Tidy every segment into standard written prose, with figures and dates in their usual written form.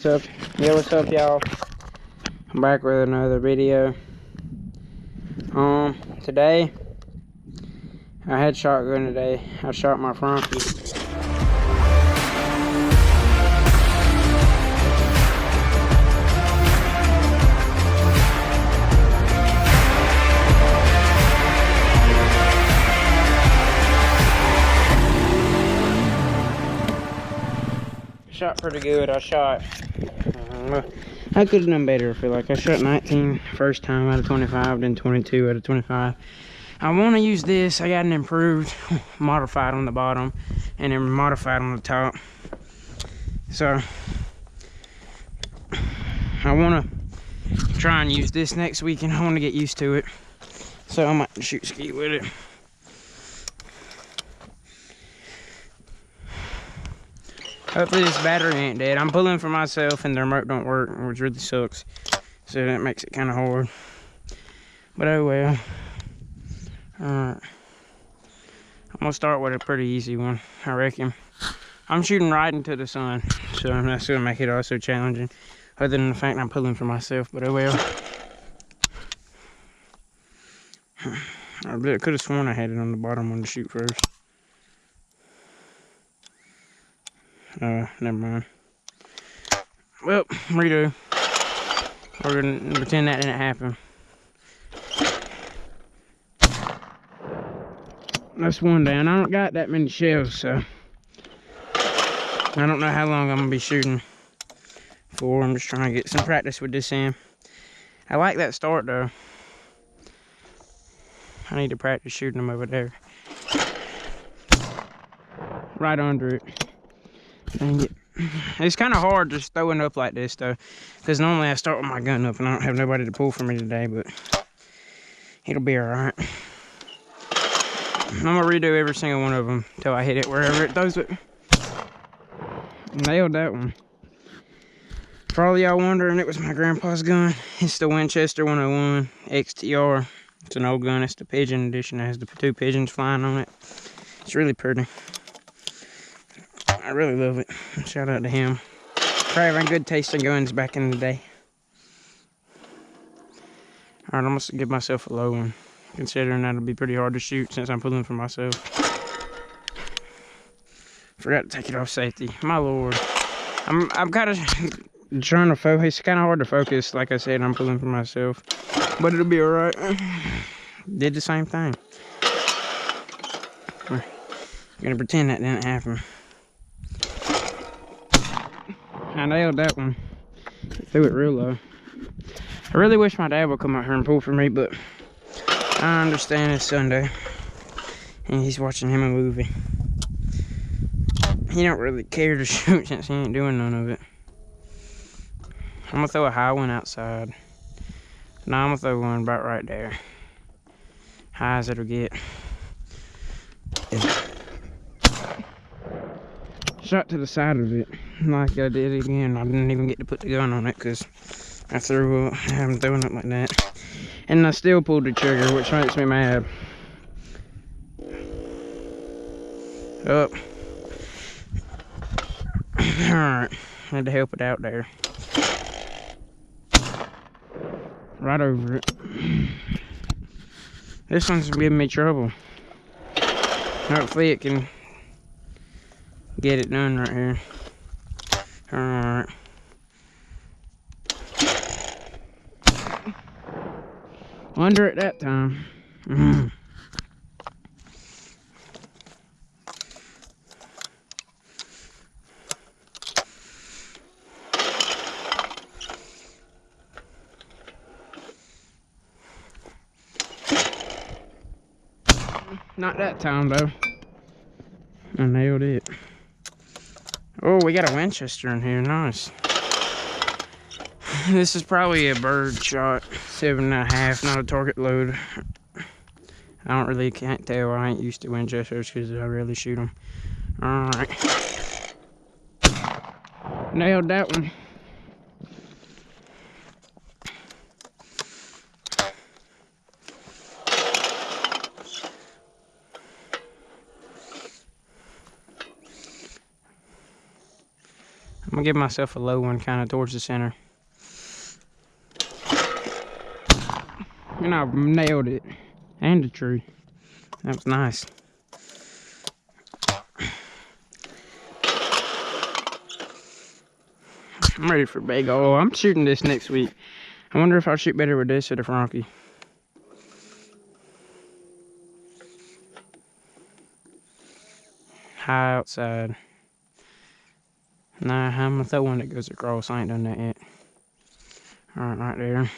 What's up y'all? I'm back with another video. Today I had shotgun today. I shot my Frankie. Shot pretty good. I could have done better. I feel like I shot 19 first time out of 25, then 22 out of 25. I want to use this. I got an improved, modified on the bottom, and then modified on the top. So I want to try and use this next weekend. I want to get used to it. So I might shoot Skeet with it. Hopefully this battery ain't dead. I'm pulling for myself and the remote don't work, which really sucks. So that makes it kind of hard. But oh well. Alright. I'm going to start with a pretty easy one, I reckon. I'm shooting right into the sun, so that's going to make it also challenging. Other than the fact I'm pulling for myself, but oh well. I could have sworn I had it on the bottom one to shoot first. Never mind. Well, redo. We're gonna pretend that didn't happen. That's one down. I don't got that many shells, so I don't know how long I'm gonna be shooting for. I'm just trying to get some practice with this end. I like that start though. I need to practice shooting them over there. Right under it. Dang it. It's kind of hard just throwing up like this though, because normally I start with my gun up and I don't have nobody to pull for me today, but it'll be alright. I'm gonna redo every single one of them until I hit it wherever it throws it. Nailed that one. For all y'all wondering, it was my grandpa's gun. It's the Winchester 101 XTR. It's an old gun. It's the pigeon edition. It has the 2 pigeons flying on it. It's really pretty. I really love it. Shout out to him for having good taste in guns back in the day. Alright, I'm gonna give myself a low one, considering that'll be pretty hard to shoot since I'm pulling for myself. Forgot to take it off safety. My lord. I'm kind of trying to focus. It's kind of hard to focus. Like I said, I'm pulling for myself, but it'll be alright. Did the same thing. We're gonna pretend that didn't happen. I nailed that one. Threw it real low. I really wish my dad would come out here and pull for me, but I understand it's Sunday and he's watching him a movie. He don't really care to shoot since he ain't doing none of it. I'm gonna throw a high one outside. Now I'm gonna throw one about right there. High as it'll get. Shot to the side of it, like I did again. I didn't even get to put the gun on it because I haven't thrown it like that. And I still pulled the trigger, which makes me mad. Up. Alright, had to help it out there. Right over it. This one's giving me trouble. Hopefully it can get it done right here. Alright. Under it that time. Not that time though. I nailed it. Oh, we got a Winchester in here. Nice. This is probably a bird shot. 7.5, not a target load. Can't tell. I ain't used to Winchesters because I rarely shoot them. Alright. Nailed that one. I'm gonna give myself a low one kind of towards the center. And I nailed it. And the tree. That was nice. I'm ready for big O. I'm shooting this next week. I wonder if I'll shoot better with this or the Frankie. High outside. Nah, I'm gonna throw one that goes across. I ain't done that yet. Alright, right there.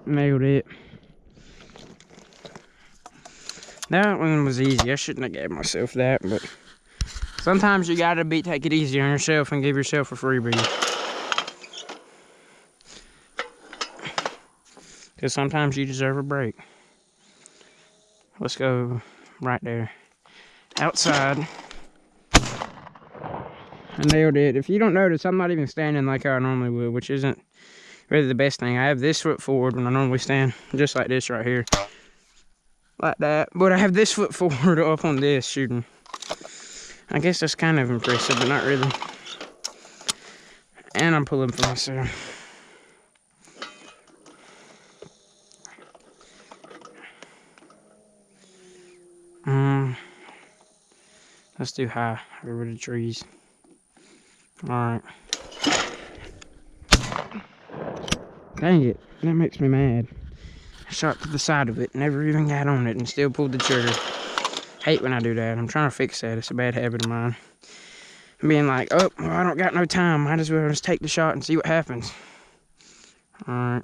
Nailed it. That one was easy. I shouldn't have gave myself that, but sometimes you gotta take it easy on yourself and give yourself a freebie. Because sometimes you deserve a break. Let's go right there. Outside. I nailed it. If you don't notice, I'm not even standing like I normally would, which isn't really the best thing. I have this foot forward when I normally stand, just like this right here. Like that. But I have this foot forward up on this shooting. I guess that's kind of impressive, but not really. And I'm pulling for myself. Let's do high over the trees. Alright. Dang it. That makes me mad. I shot to the side of it, never even got on it, and still pulled the trigger. Hate when I do that. I'm trying to fix that. It's a bad habit of mine. Being like, oh, well, I don't got no time. Might as well just take the shot and see what happens. Alright.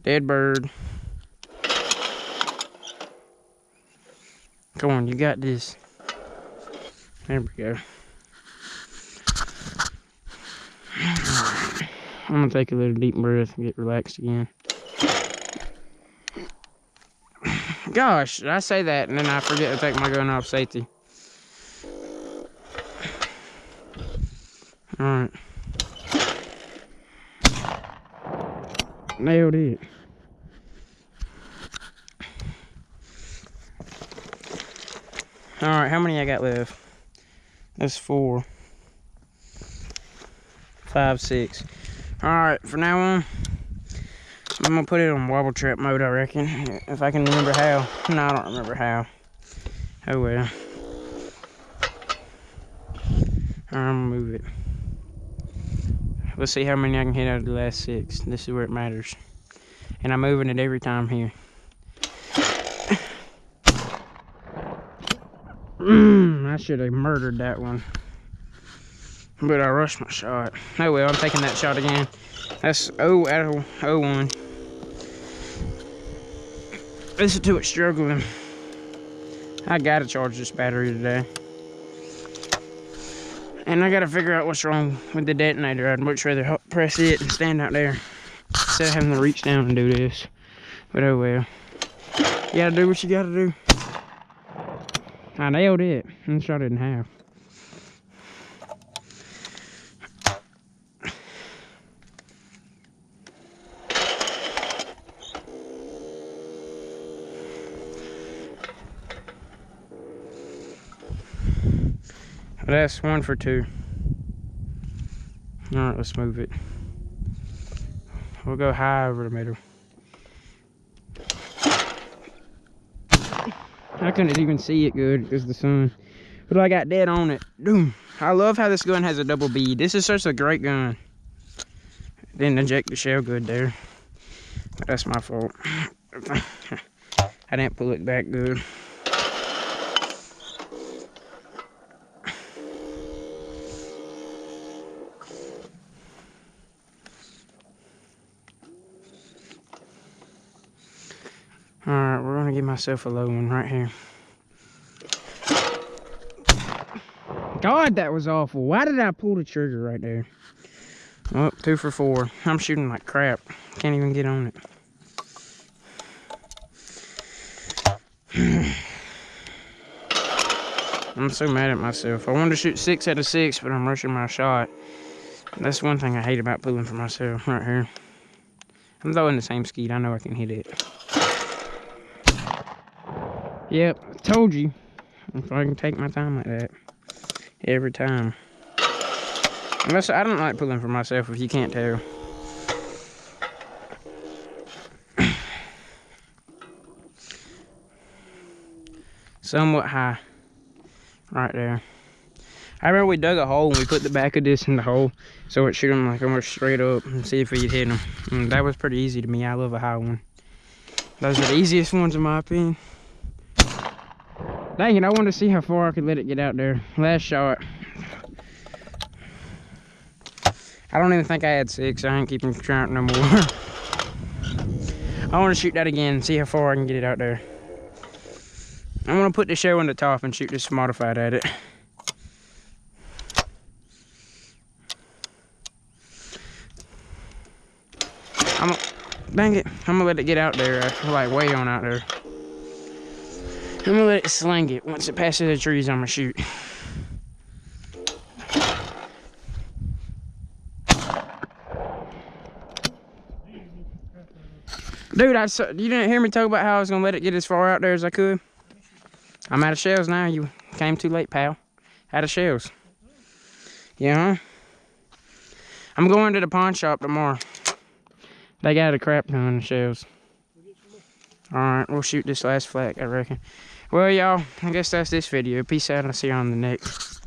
Dead bird. Come on, you got this. There we go. Alright. I'm gonna take a little deep breath and get relaxed again. Gosh, did I say that and then I forget to take my gun off safety? Alright. Nailed it. Alright, how many I got left? That's 4. 5, 6. Alright, for now on, I'm gonna put it on wobble trap mode, I reckon. If I can remember how. No, I don't remember how. Oh well. I'm gonna move it. Let's see how many I can hit out of the last 6. This is where it matters. And I'm moving it every time here. I should have murdered that one. But I rushed my shot. Oh well, I'm taking that shot again. That's 0 out of 01. Listen to it struggling. I gotta charge this battery today. And I gotta figure out what's wrong with the detonator. I'd much rather press it and stand out there instead of having to reach down and do this. But oh well. You gotta do what you gotta do. I nailed it and shot it in half. That's 1 for 2. Alright, let's move it. We'll go high over the middle. I couldn't even see it good because of the sun. But I got dead on it. Boom. I love how this gun has a double bead. This is such a great gun. Didn't eject the shell good there. But that's my fault. I didn't pull it back good. Alright, we're gonna give myself a low one right here. God, that was awful. Why did I pull the trigger right there? Oh, 2 for 4. I'm shooting like crap. Can't even get on it. I'm so mad at myself. I wanted to shoot 6 out of 6, but I'm rushing my shot. That's one thing I hate about pulling for myself right here. I'm throwing the same skeet. I know I can hit it. Yep, I told you. If I can take my time like that. Every time. Unless I don't like pulling for myself, if you can't tell. Somewhat high. Right there. I remember we dug a hole and we put the back of this in the hole so it shoot them like almost straight up and see if we'd hit them. And that was pretty easy to me. I love a high one. Those are the easiest ones in my opinion. Dang it, I wanted to see how far I could let it get out there. Last shot. I don't even think I had 6. I ain't keeping track no more. I want to shoot that again and see how far I can get it out there. I'm going to put the shell on the top and shoot this modified at it. Dang it, I'm going to let it get out there, like way on out there. I'm going to let it sling it. Once it passes the trees, I'm going to shoot. Dude, you didn't hear me talk about how I was going to let it get as far out there as I could? I'm out of shells now. You came too late, pal. Out of shells. Yeah, huh? I'm going to the pawn shop tomorrow. They got a crap ton of shells. Alright, we'll shoot this last flag, I reckon. Well, y'all, I guess that's this video. Peace out, and I'll see you on the next.